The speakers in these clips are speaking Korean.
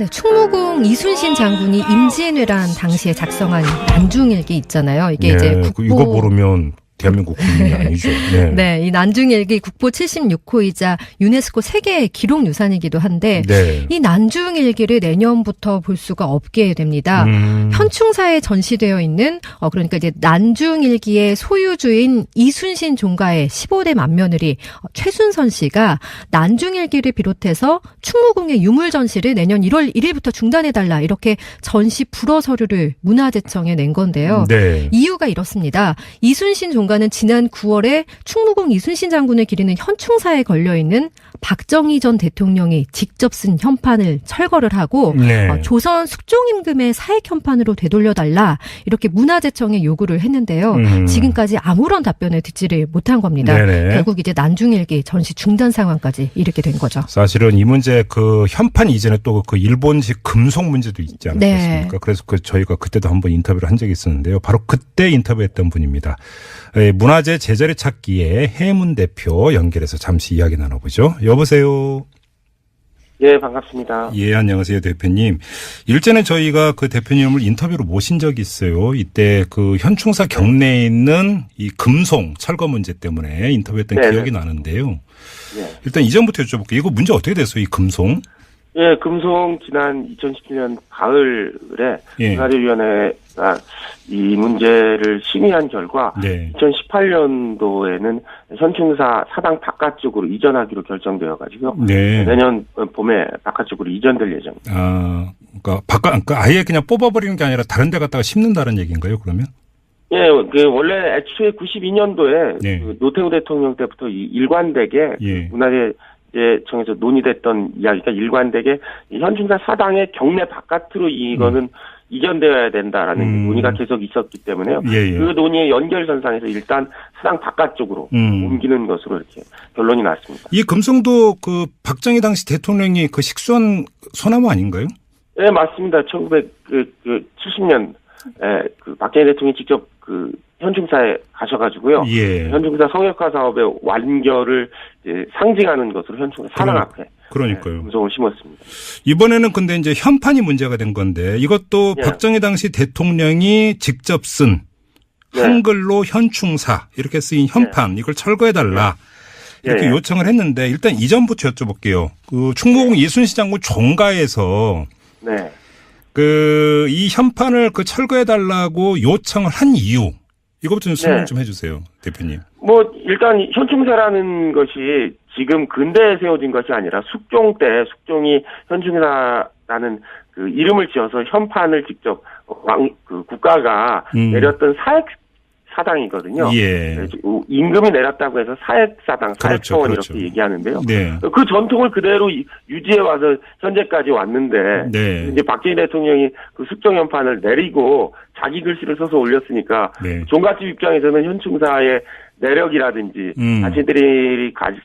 네, 충무공 이순신 장군이 임진왜란 당시에 작성한 난중일기 있잖아요. 이게 네, 이제 국보 이거 모르면 대한민국 국민이 아니죠. 네. 네, 이 난중일기 국보 76호이자 유네스코 세계 기록유산이기도 한데 네. 이 난중일기를 내년부터 볼 수가 없게 됩니다. 현충사에 전시되어 있는 그러니까 이제 난중일기의 소유주인 이순신 종가의 15대 맏며느리 최순선 씨가 난중일기를 비롯해서 충무공의 유물 전시를 내년 1월 1일부터 중단해달라 이렇게 전시 불허 서류를 문화재청에 낸 건데요. 네. 이유가 이렇습니다. 이순신 종가는 지난 9월에 충무공 이순신 장군을 기리는 현충사에 걸려있는 박정희 전 대통령이 직접 쓴 현판을 철거를 하고 네. 조선 숙종임금의 사액 현판으로 되돌려달라 이렇게 문화재청에 요구를 했는데요. 지금까지 아무런 답변을 듣지를 못한 겁니다. 네네. 결국 이제 난중일기 전시 중단 상황까지 이르게 된 거죠. 사실은 이 문제 그 현판 이전에 또 그 일본식 금속 문제도 있지 않았습니까? 네. 그래서 저희가 그때도 한번 인터뷰를 한 적이 있었는데요. 바로 그때 인터뷰했던 분입니다. 문화재 제자리 찾기의 해문 대표 연결해서 잠시 이야기 나눠보죠. 여보세요. 예, 반갑습니다. 예, 안녕하세요, 대표님. 일전에 저희가 그 대표님을 인터뷰로 모신 적이 있어요. 이때 그 현충사 경내에 있는 이 금속 철거 문제 때문에 인터뷰했던 네네. 기억이 나는데요. 예. 일단 이전부터 여쭤볼게요. 이거 문제 어떻게 됐어요, 이 금속? 예, 금속 지난 2017년 가을에 예. 문화재위원회가 이 문제를 심의한 결과 네. 2018년도에는 현충사 사당 바깥쪽으로 이전하기로 결정되어 가지고 네. 내년 봄에 바깥쪽으로 이전될 예정입니다. 아, 그러니까 아예 그냥 뽑아버리는 게 아니라 다른 데 갖다가 심는다는 얘기인가요, 그러면? 예, 그 원래 애초에 92년도에 네. 그 노태우 대통령 때부터 이 일관되게 예. 문화재청에서 논의됐던 이야기가 일관되게 이 현충사 사당의 경내 바깥으로 이거는 이전되어야 된다라는 논의가 계속 있었기 때문에요. 예, 예. 그 논의의 연결선상에서 일단 사당 바깥쪽으로 옮기는 것으로 이렇게 결론이 났습니다. 이 금속도 그 박정희 당시 대통령이 그 식수한 소나무 아닌가요? 네, 맞습니다. 1970년 그 박정희 대통령이 직접 그 현충사에 가셔가지고요. 예. 현충사 성역화 사업의 완결을 이제 상징하는 것으로 현충사 사당 앞에 그러니까요. 금속을 심었습니다. 이번에는 근데 이제 현판이 문제가 된 건데 이것도 예. 박정희 당시 대통령이 직접 쓴 네. 한글로 현충사 이렇게 쓰인 현판 이걸 철거해달라 이렇게 예. 요청을 했는데 일단 이전부터 여쭤볼게요. 그 충무공 이순신 장군 종가에서 네. 그 이 현판을 그 철거해달라고 요청을 한 이유 이것부터 좀 설명 네. 좀 해주세요, 대표님. 뭐 일단 현충사라는 것이 지금 근대에 세워진 것이 아니라 숙종 때 숙종이 현충사라는 그 이름을 지어서 현판을 직접 그 국가가 내렸던 사액 사당이거든요. 예. 임금이 내렸다고 해서 사액사당, 그렇죠, 사액서원 그렇죠. 이렇게 얘기하는데요. 네. 그 전통을 그대로 유지해 와서 현재까지 왔는데 네. 이제 박정희 대통령이 그 숙종현판을 내리고 자기 글씨를 써서 올렸으니까 네. 종갓집 입장에서는 현충사의 내력이라든지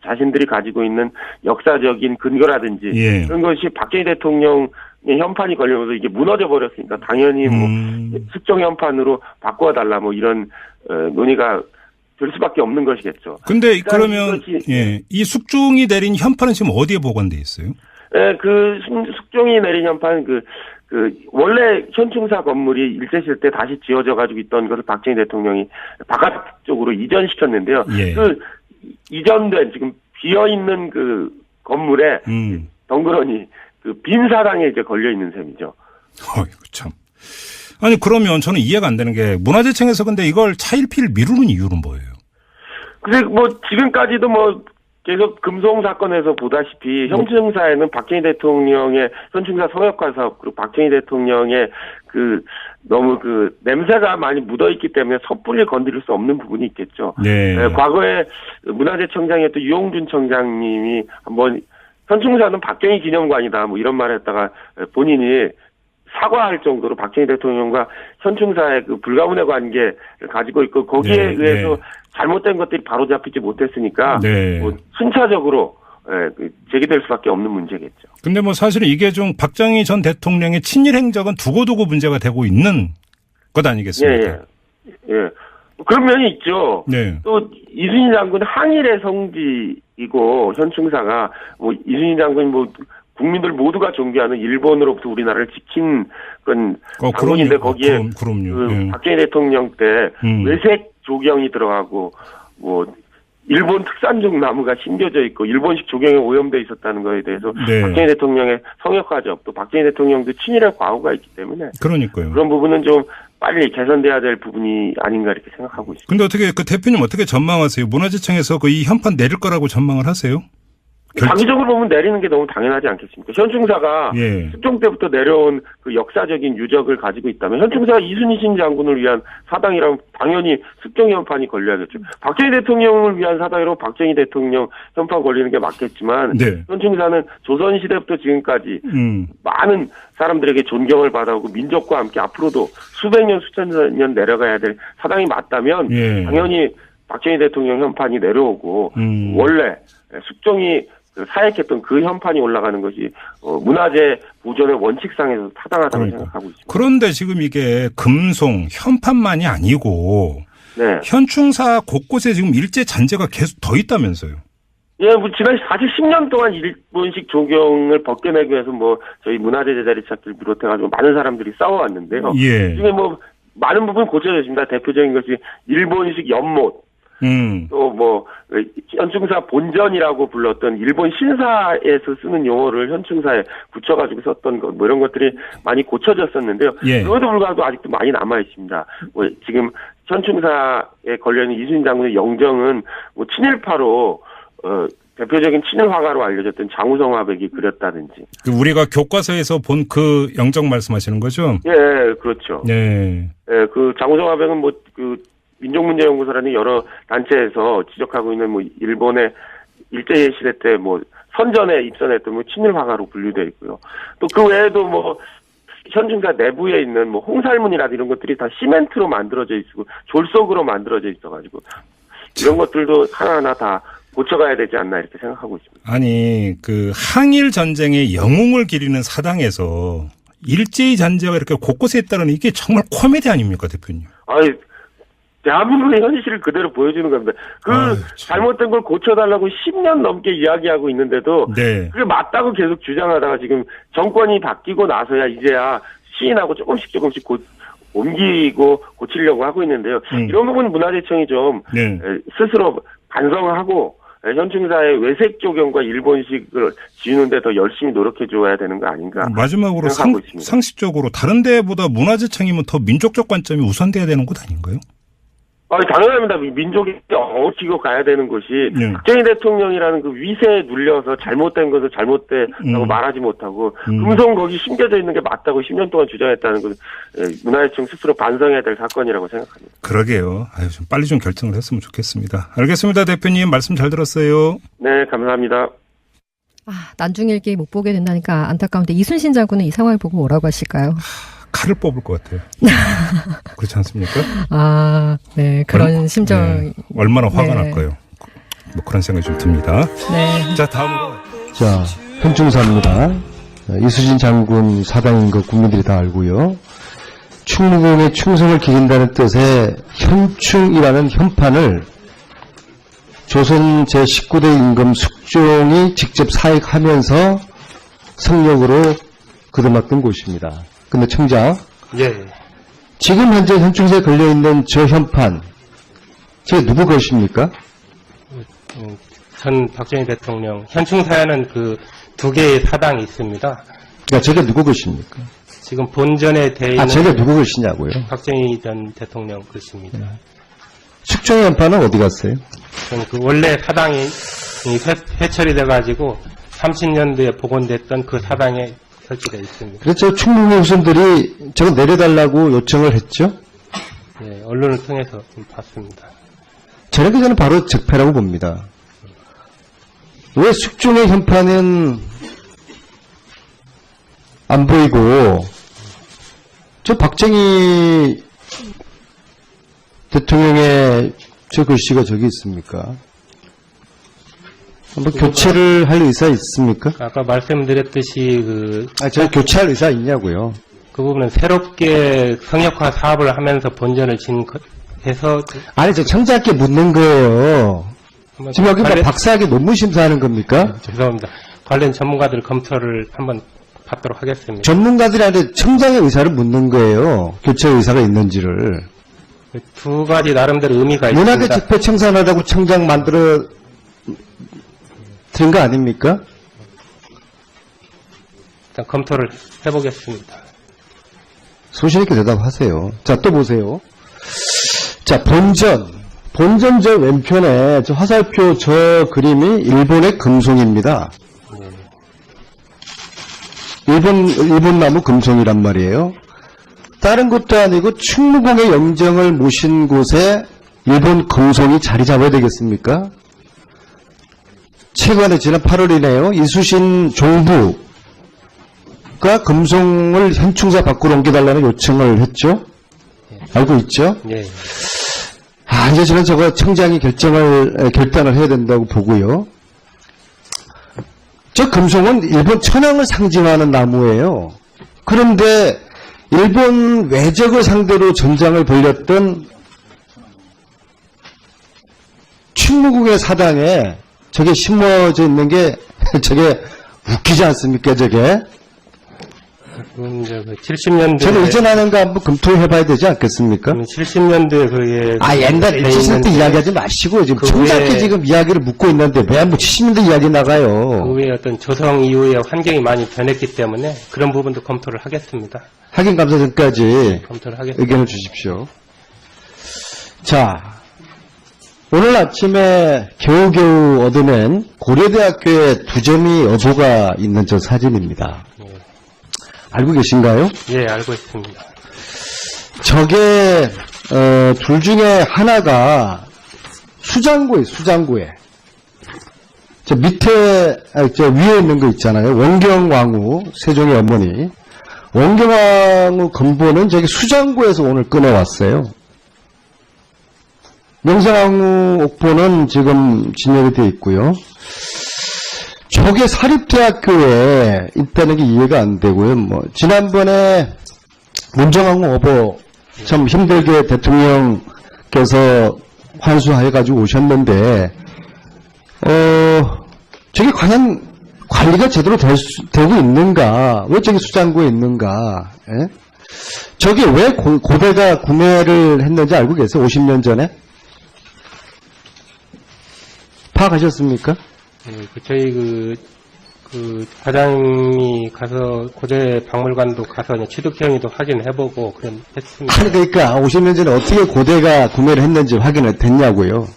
자신들이 가지고 있는 역사적인 근거라든지 예. 그런 것이 박정희 대통령의 현판이 걸리면서 이게 무너져 버렸으니까 당연히 뭐 숙종 현판으로 바꿔달라 뭐 이런 논의가 될 수밖에 없는 것이겠죠. 근데 그러면 이것이, 예, 이 숙종이 내린 현판은 지금 어디에 보관돼 있어요? 예, 그 숙종이 내린 현판 원래 현충사 건물이 일제시대 때 다시 지어져 가지고 있던 것을 박정희 대통령이 바깥쪽으로 이전시켰는데요. 예. 그 이전된 지금 비어 있는 그 건물에 덩그러니 그 빈 사당에 이제 걸려 있는 셈이죠. 어이구 참. 아니 그러면 저는 이해가 안 되는 게 문화재청에서 근데 이걸 차일피일 미루는 이유는 뭐예요? 근데 뭐 지금까지도 뭐 계속 금속 사건에서 보다시피 현충사에는 박정희 대통령의 현충사 성역화 사업 그리고 박정희 대통령의 그 너무 그 냄새가 많이 묻어 있기 때문에 섣불리 건드릴 수 없는 부분이 있겠죠. 네. 과거에 문화재청장이었던 유홍준 청장님이 한번 현충사는 박정희 기념관이다 뭐 이런 말을 했다가 본인이 사과할 정도로 박정희 대통령과 현충사의 그 불가분의 관계를 가지고 있고 거기에 네, 의해서 네. 잘못된 것들이 바로잡히지 못했으니까 네. 뭐 순차적으로 제기될 수밖에 없는 문제겠죠. 근데 뭐 사실은 이게 좀 박정희 전 대통령의 친일 행적은 두고두고 문제가 되고 있는 것 아니겠습니까? 예. 그런 면이 있죠. 네. 또 이순신 장군 항일의 성지이고 현충사가 뭐 이순신 장군이 뭐 국민들 모두가 존경하는 일본으로부터 우리나라를 지킨 그런 장군인데 거기에 그럼요. 그 예. 박정희 대통령 때 외색 조경이 들어가고 뭐 일본 특산종 나무가 심겨져 있고 일본식 조경에 오염돼 있었다는 거에 대해서 네. 박정희 대통령의 성역화적 또 박정희 대통령도 친일의 과거가 있기 때문에 그러니까요. 그런 부분은 좀 빨리 개선돼야 될 부분이 아닌가 이렇게 생각하고 있습니다. 근데 어떻게 그 대표님 어떻게 전망하세요? 문화재청에서 그 이 현판 내릴 거라고 전망을 하세요? 장기적으로 보면 내리는 게 너무 당연하지 않겠습니까? 현충사가 예. 숙종 때부터 내려온 그 역사적인 유적을 가지고 있다면 현충사가 이순신 장군을 위한 사당이라면 당연히 숙종 현판이 걸려야겠죠. 박정희 대통령을 위한 사당이라면 박정희 대통령 현판 걸리는 게 맞겠지만 네. 현충사는 조선시대부터 지금까지 많은 사람들에게 존경을 받아오고 민족과 함께 앞으로도 수백 년 수천 년 내려가야 될 사당이 맞다면 예. 당연히 박정희 대통령 현판이 내려오고 원래 숙종이 사역했던 그 현판이 올라가는 것이 문화재 보존의 원칙상에서 타당하다고 생각하고 있습니다. 그런데 지금 이게 금송 현판만이 아니고 네. 현충사 곳곳에 지금 일제 잔재가 계속 더 있다면서요? 예, 뭐 지난 사실 10년 동안 일본식 조경을 벗겨내기 위해서 뭐 저희 문화재 제자리 찾기를 비롯해가지고 많은 사람들이 싸워왔는데요. 예. 중에 뭐 많은 부분 고쳐졌습니다. 대표적인 것이 일본식 연못. 또 뭐 현충사 본전이라고 불렀던 일본 신사에서 쓰는 용어를 현충사에 붙여가지고 썼던 것 뭐 이런 것들이 많이 고쳐졌었는데요. 예. 그럼에도 불구하고 아직도 많이 남아 있습니다. 뭐 지금 현충사에 걸려 있는 이순신 장군의 영정은 뭐 친일파로 대표적인 친일 화가로 알려졌던 장우성 화백이 그렸다든지. 우리가 교과서에서 본 그 영정 말씀하시는 거죠? 예, 그렇죠. 네. 예, 그 장우성 화백은 뭐 민족문제연구소라는 여러 단체에서 지적하고 있는 뭐 일본의 일제 시대 때 뭐 선전에 입선했던 뭐 친일 화가로 분류되어 있고요. 또 그 외에도 뭐 현충사 내부에 있는 뭐 홍살문이라든지 이런 것들이 다 시멘트로 만들어져 있고 졸속으로 만들어져 있어가지고 이런 것들도 하나하나 다 고쳐가야 되지 않나 이렇게 생각하고 있습니다. 아니 그 항일 전쟁의 영웅을 기리는 사당에서 일제의 잔재가 이렇게 곳곳에 있다는 이게 정말 코미디 아닙니까, 대표님? 아니. 대한민국의 현실을 그대로 보여주는 겁니다. 잘못된 걸 고쳐달라고 10년 넘게 이야기하고 있는데도 네. 그게 맞다고 계속 주장하다가 지금 정권이 바뀌고 나서야 이제야 시인하고 조금씩 옮기고 고치려고 하고 있는데요. 이런 부분 문화재청이 좀 네. 스스로 반성하고 현충사의 외색 조경과 일본식을 지우는데 더 열심히 노력해 줘야 되는 거 아닌가. 마지막으로 상식적으로 다른 데보다 문화재청이면 더 민족적 관점이 우선돼야 되는 것 아닌가요? 당연합니다. 민족이 얽히고 가야 되는 것이 박정희 대통령이라는 그 위세에 눌려서 잘못된 것을 잘못됐다고 말하지 못하고 금성 거기 심겨져 있는 게 맞다고 10년 동안 주장했다는 건 문화재청 스스로 반성해야 될 사건이라고 생각합니다. 그러게요. 좀 빨리 좀 결정을 했으면 좋겠습니다. 알겠습니다. 대표님 말씀 잘 들었어요. 네, 감사합니다. 난중일기 못 보게 된다니까 안타까운데 이순신 장군은 이 상황을 보고 뭐라고 하실까요? 칼을 뽑을 것 같아요. 그렇지 않습니까? 네. 그런 심정. 네. 얼마나 화가 날까요? 뭐 그런 생각이 좀 듭니다. 네. 자, 다음으로. 자, 현충사입니다. 이순신 장군 사당인 거 국민들이 다 알고요. 충무공의 충성을 기린다는 뜻의 현충이라는 현판을 조선 제19대 임금 숙종이 직접 사익하면서 성역으로 거듭났던 곳입니다. 근데 청장, 예. 지금 현재 현충사에 걸려있는 저 현판, 저게 누구 것입니까? 전 박정희 대통령, 현충사에는 그 두 개의 사당이 있습니다. 그러니까 저게 누구 것입니까? 지금 본전에 돼 있는. 저게 누구 것이냐고요? 박정희 전 대통령 것입니다. 숙종 현판은 어디 갔어요? 저는 그 원래 사당이 회철이 돼가지고 30년도에 복원됐던 그 사당에 설치되어 있습니다. 그래서 충무공 후손들이 저거 내려달라고 요청을 했죠? 예, 언론을 통해서 좀 봤습니다. 저렇게 저는 바로 적폐라고 봅니다. 왜 숙종의 현판은 안 보이고 저 박정희 대통령의 저 글씨가 저기 있습니까? 한번 교체를 할 의사 있습니까? 아까 말씀드렸듯이 저 교체할 의사 있냐고요? 그 부분은 새롭게 성역화 사업을 하면서 본전을 해서. 아니, 저 청자께 묻는 거예요. 지금 여기 뭐 박사학위 논문 심사하는 겁니까? 죄송합니다. 관련 전문가들 검토를 한번 받도록 하겠습니다. 전문가들이 아니라 청장의 의사를 묻는 거예요. 교체 의사가 있는지를. 두 가지 나름대로 의미가 문화재 있습니다. 집회 청산하라고 청장 만들어 드린 거 아닙니까? 일단 검토를 해보겠습니다. 소신 있게 대답하세요. 자, 또 보세요. 자, 본전 저 왼편에 저 화살표 저 그림이 일본의 금송입니다. 일본 나무 금송이란 말이에요. 다른 것도 아니고 충무공의 영정을 모신 곳에 일본 금송이 자리 잡아야 되겠습니까? 최근에 지난 8월이네요. 이수신 종부가 금송을 현충사 밖으로 옮겨달라는 요청을 했죠. 알고 있죠? 예. 이제 저는 저거 청장이 결단을 해야 된다고 보고요. 저 금송은 일본 천황을 상징하는 나무예요. 그런데 일본 외적을 상대로 전장을 벌였던 충무궁의 사당에 저게 심어져 있는 게 저게 웃기지 않습니까, 저게? 그건 이제 70년대. 저는 이전하는 거 한번 검토해봐야 되지 않겠습니까? 70년대 그에. 옛날 70년대 이야기하지 마시고 지금 그 청장께 외에- 지금 이야기를 묻고 있는데 왜 뭐 70년대 이야기 나가요? 그 외에 어떤 조성 이후에 환경이 많이 변했기 때문에 그런 부분도 검토를 하겠습니다. 확인감사 전까지 검토를 하겠습니다. 의견을 주십시오. 자, 오늘 아침에 겨우겨우 얻어낸 고려대학교에 2점이 여조가 있는 저 사진입니다. 알고 계신가요? 예, 알고 있습니다. 저게 둘 중에 하나가 수장고에 저 밑에 저 위에 있는 거 있잖아요. 원경왕후 세종의 어머니 원경왕후 건보는 저기 수장고에서 오늘 꺼내왔어요. 명성왕후 옥보는 지금 진열이 되어 있고요. 저게 사립대학교에 있다는 게 이해가 안 되고요. 뭐 지난번에 문정왕후 어버 참 힘들게 대통령께서 환수해가지고 오셨는데 저게 과연 관리가 제대로 되고 있는가? 왜 저기 수장고에 있는가? 예? 저게 왜 고대가 구매를 했는지 알고 계세요? 50년 전에? 파악하셨습니까? 저희 과장님이 가서 고대 박물관도 가서 취득경위도 확인해보고 그런 했습니다. 아니, 그러니까 50년 전에 어떻게 고대가 구매를 했는지 확인을 됐냐고요.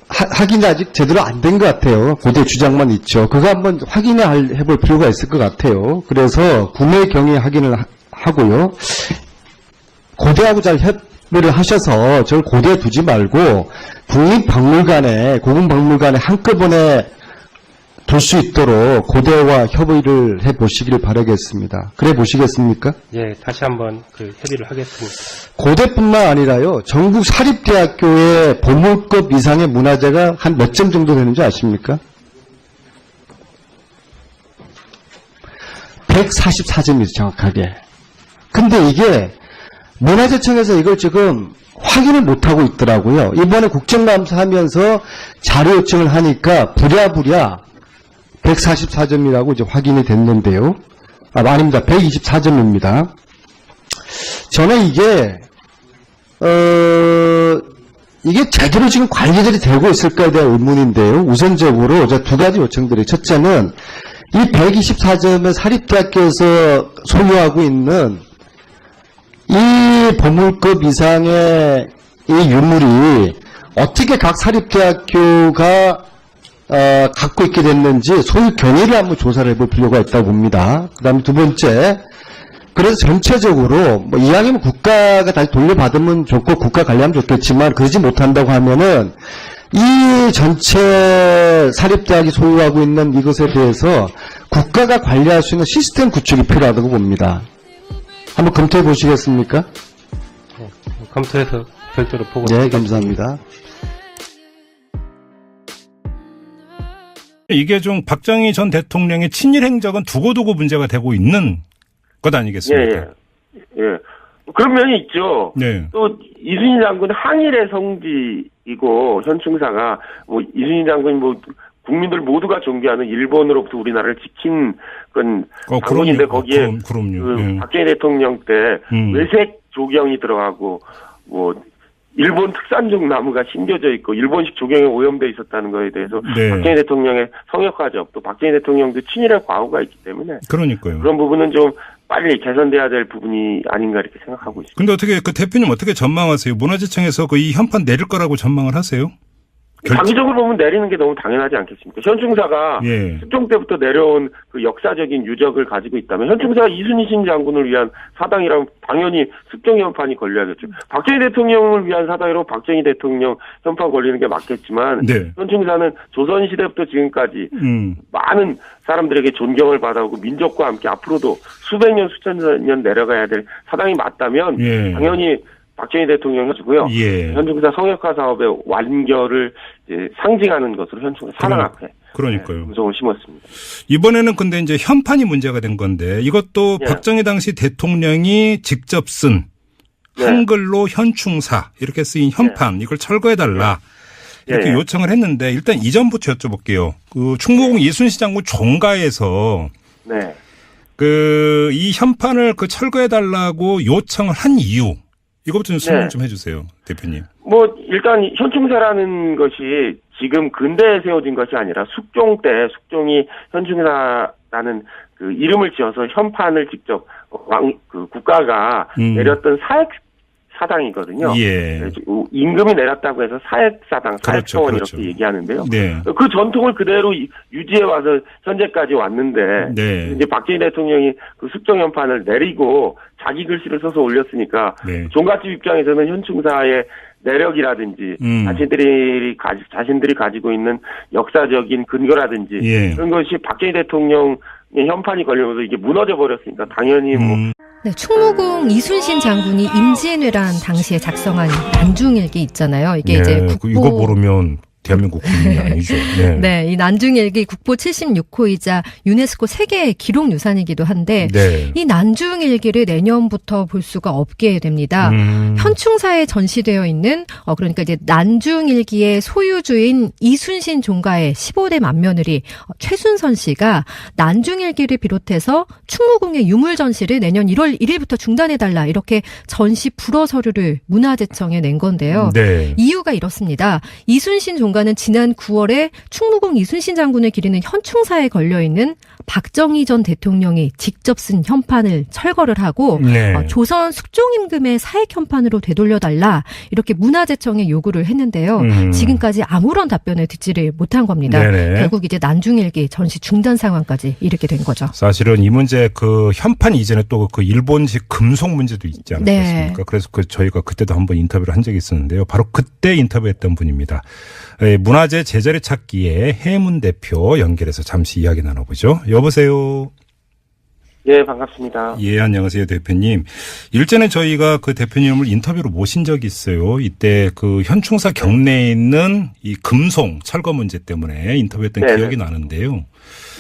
확인이 아직 제대로 안 된 것 같아요. 고대 주장만 있죠. 그거 한번 해볼 필요가 있을 것 같아요. 그래서 구매 경위 확인을 하고요. 고대하고 잘 협의를 하셔서 저를 고대에 두지 말고 국립박물관에, 고궁박물관에 한꺼번에 둘 수 있도록 고대와 협의를 해보시기를 바라겠습니다. 그래 보시겠습니까? 예, 다시 한번 협의를 하겠습니다. 고대뿐만 아니라요, 전국 사립대학교의 보물급 이상의 문화재가 한 몇 점 정도 되는지 아십니까? 144점이죠, 정확하게. 근데 이게 문화재청에서 이걸 지금 확인을 못하고 있더라고요. 이번에 국정감사하면서 자료 요청을 하니까 부랴부랴 144점이라고 이제 확인이 됐는데요. 아닙니다. 124점입니다. 저는 이게 제대로 지금 관리들이 되고 있을까에 대한 의문인데요. 우선적으로 저 두 가지 요청드려요. 첫째는 이 124점의 사립대학교에서 소유하고 있는 이 보물급 이상의 이 유물이 어떻게 각 사립대학교가 갖고 있게 됐는지 소유 경위를 한번 조사를 해볼 필요가 있다고 봅니다. 그 다음에 두 번째, 그래서 전체적으로 뭐 이왕이면 국가가 다시 돌려받으면 좋고 국가 관리하면 좋겠지만 그러지 못한다고 하면은 이 전체 사립대학이 소유하고 있는 이것에 대해서 국가가 관리할 수 있는 시스템 구축이 필요하다고 봅니다. 한번 검토해 보시겠습니까? 검토해서 별도로 보고. 네, 감사합니다. 이게 좀 박정희 전 대통령의 친일 행적은 두고두고 문제가 되고 있는 것 아니겠습니까? 예. 그런 면이 있죠. 네. 또 이순신 장군 항일의 성지이고 현충사가 뭐 이순신 장군이 뭐 국민들 모두가 존경하는 일본으로부터 우리나라를 지킨 그런 장군인데 거기에 그럼요. 박정희 대통령 때 외색 조경이 들어가고 뭐 일본 특산종 나무가 심겨져 있고 일본식 조경에 오염돼 있었다는 거에 대해서 네. 박정희 대통령의 성역가적 또 박정희 대통령도 친일의 과거가 있기 때문에 그러니까요. 그런 부분은 좀 빨리 개선돼야 될 부분이 아닌가 이렇게 생각하고 있습니다. 근데 어떻게 그 대표님 어떻게 전망하세요? 문화재청에서 그 이 현판 내릴 거라고 전망을 하세요? 장기적으로 보면 내리는 게 너무 당연하지 않겠습니까? 현충사가 예. 숙종 때부터 내려온 그 역사적인 유적을 가지고 있다면 현충사가 이순신 장군을 위한 사당이라면 당연히 숙종 현판이 걸려야겠죠. 박정희 대통령을 위한 사당이라면 박정희 대통령 현판 걸리는 게 맞겠지만 네. 현충사는 조선시대부터 지금까지 많은 사람들에게 존경을 받아오고 민족과 함께 앞으로도 수백 년 수천 년 내려가야 될 사당이 맞다면 예. 당연히 박정희 대통령이 해주고요. 예. 현충사 성역화 사업의 완결을 이제 상징하는 것으로 현충사 사당 앞에 그러니까요. 금송을 심었습니다. 이번에는 근데 이제 현판이 문제가 된 건데 이것도 예. 박정희 당시 대통령이 직접 쓴 예. 한글로 현충사 이렇게 쓰인 현판 이걸 철거해달라 이렇게 예. 요청을 했는데 일단 이전부터 여쭤볼게요. 그 충무공 이순신 장군 종가에서 네. 그 이 현판을 그 철거해달라고 요청을 한 이유 이것부터 좀 설명 네. 좀 해주세요, 대표님. 뭐 일단 현충사라는 것이 지금 근대에 세워진 것이 아니라 숙종 때 숙종이 현충사라는 그 이름을 지어서 현판을 직접 그 국가가 내렸던 사액 사당이거든요. 예. 임금이 내렸다고 해서 사액사당, 사액서원 그렇죠. 이렇게 얘기하는데요. 네. 그 전통을 그대로 유지해 와서 현재까지 왔는데 네. 이제 박정희 대통령이 그 숙종현판을 내리고 자기 글씨를 써서 올렸으니까 네. 종갓집 입장에서는 현충사의 내력이라든지 자신들이 가지고 있는 역사적인 근거라든지 예. 그런 것이 박정희 대통령의 현판이 걸리면서 이게 무너져 버렸으니까 당연히 뭐 네, 충무공 이순신 장군이 임진왜란 당시에 작성한 난중일기 있잖아요. 이게 네, 이제 국보 이거 모르면 대한민국 국민이 아니죠. 네. 네, 이 난중일기 국보 76호이자 유네스코 세계 기록유산이기도 한데 네. 이 난중일기를 내년부터 볼 수가 없게 됩니다. 현충사에 전시되어 있는 그러니까 이제 난중일기의 소유주인 이순신 종가의 15대 맏며느리 최순선 씨가 난중일기를 비롯해서 충무공의 유물 전시를 내년 1월 1일부터 중단해달라 이렇게 전시 불허 서류를 문화재청에 낸 건데요. 네. 이유가 이렇습니다. 이순신 종가는 지난 9월에 충무공 이순신 장군을 기리는 현충사에 걸려있는 박정희 전 대통령이 직접 쓴 현판을 철거를 하고 네. 조선 숙종임금의 사액 현판으로 되돌려달라 이렇게 문화재청에 요구를 했는데요. 지금까지 아무런 답변을 듣지를 못한 겁니다. 네네. 결국 이제 난중일기 전시 중단 상황까지 이르게 된 거죠. 사실은 이 문제 그 현판 이전에 또 그 일본식 금속 문제도 있지 않았습니까? 네. 그래서 그 저희가 그때도 한번 인터뷰를 한 적이 있었는데요. 바로 그때 인터뷰했던 분입니다. 문화재 제자리 찾기의 해문 대표 연결해서 잠시 이야기 나눠보죠. 여보세요. 예, 반갑습니다. 예, 안녕하세요, 대표님. 일전에 저희가 그 대표님을 인터뷰로 모신 적이 있어요. 이때 그 현충사 경내에 있는 이 금송 철거 문제 때문에 인터뷰했던 네네. 기억이 나는데요.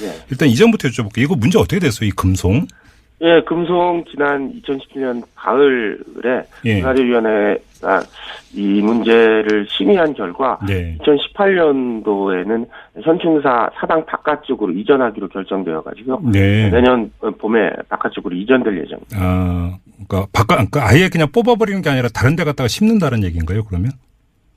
예. 일단 이전부터 여쭤볼게요. 이거 문제 어떻게 됐어요, 이 금송? 예, 금송 지난 2017년 가을에 예. 문화재위원회가 이 문제를 심의한 결과 네. 2018년도에는 현충사 사당 바깥쪽으로 이전하기로 결정되어 가지고 네. 내년 봄에 바깥쪽으로 이전될 예정입니다. 아, 그러니까 아예 그냥 뽑아버리는 게 아니라 다른 데 갖다가 심는다는 얘기인가요, 그러면?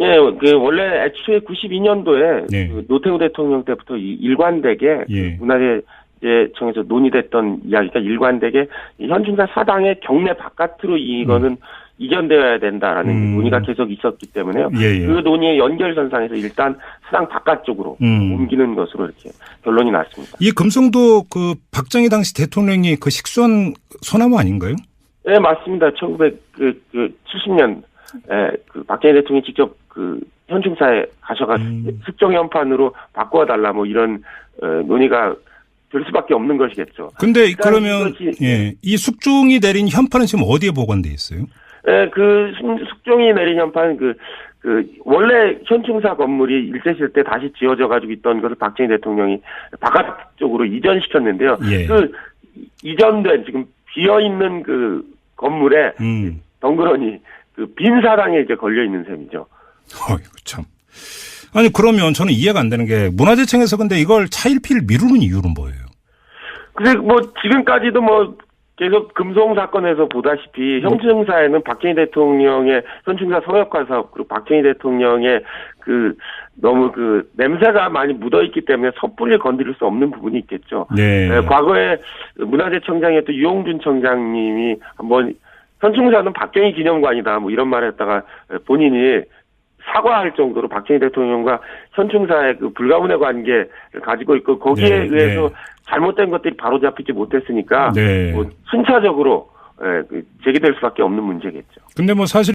예, 그 원래 애초에 92년도에 네. 그 노태우 대통령 때부터 일관되게 예. 문화재청에서 논의됐던 이야기가 일관되게 이 현충사 사당의 경내 바깥으로 이거는 이전되어야 된다라는 논의가 계속 있었기 때문에요. 예, 예. 그 논의의 연결선상에서 일단 사당 바깥쪽으로 옮기는 것으로 이렇게 결론이 났습니다. 이 금송도 그 박정희 당시 대통령이 그 식수한 소나무 아닌가요? 네, 맞습니다. 1970년 그 박정희 대통령이 직접 그 현충사에 가셔가 숙종현판으로 바꿔달라 뭐 이런 논의가 될 수밖에 없는 것이겠죠. 근데 그러면 예, 이 숙종이 내린 현판은 지금 어디에 보관돼 있어요? 예, 그 숙종이 내린 현판 원래 현충사 건물이 일제시대 때 다시 지어져 가지고 있던 것을 박정희 대통령이 바깥쪽으로 이전시켰는데요. 예. 그 이전된 지금 비어 있는 그 건물에 덩그러니 그 빈 사당에 이제 걸려 있는 셈이죠. 어이구 참. 아니 그러면 저는 이해가 안 되는 게 문화재청에서 근데 이걸 차일피일 미루는 이유는 뭐예요? 근데 뭐 지금까지도 뭐 계속 금송 사건에서 보다시피 형증사에는 박정희 대통령의 현충사 성역화 사업 그리고 박정희 대통령의 그 너무 그 냄새가 많이 묻어 있기 때문에 섣불리 건드릴 수 없는 부분이 있겠죠. 네. 과거에 문화재청장이었던 유홍준 청장님이 한번 현충사는 박정희 기념관이다 뭐 이런 말을 했다가 본인이 사과할 정도로 박정희 대통령과 현충사의 그 불가분의 관계를 가지고 있고 거기에 네, 의해서 네. 잘못된 것들이 바로잡히지 못했으니까 네. 뭐 순차적으로 제기될 수밖에 없는 문제겠죠. 근데 뭐 사실